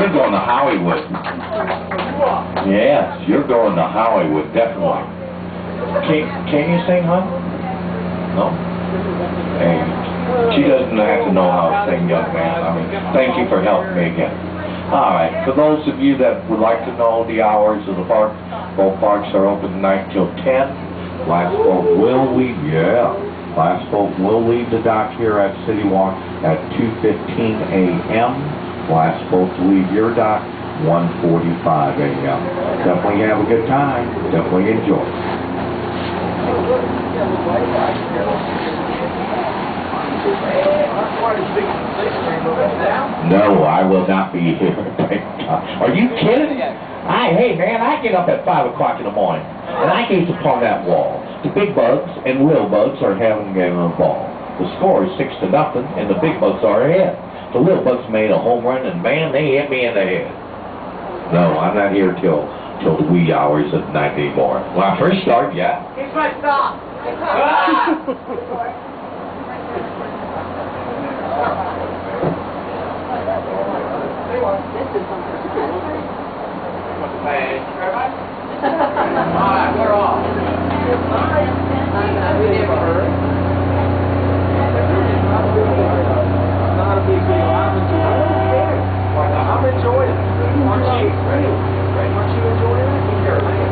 you're going to Hollywood. Yes, you're going to Hollywood, definitely. Can you sing, huh? No? Hey, she doesn't have to know how to sing, young man. I mean, thank you for helping me again. All right, for those of you that would like to know the hours of the park, both parks are open tonight till 10. Last boat will leave, last boat will leave the dock here at City Walk at 2:15 a.m. Last boat to leave your dock, 1:45 a.m. Definitely have a good time. Definitely enjoy. No, I will not be here. Are you kidding? Hey man, I get up at 5 o'clock in the morning, and I gaze upon that wall. The big bugs and little bugs are having a ball. The score is 6-0, and the big bugs are ahead. The little bugs made a home run, and man, they hit me in the head. No, I'm not here till the wee hours of the night anymore. When I first start, yeah. Here's my stop. Alright, we're off. We never heard. Not a big deal. I'm enjoying it. I'm enjoying it. Aren't you?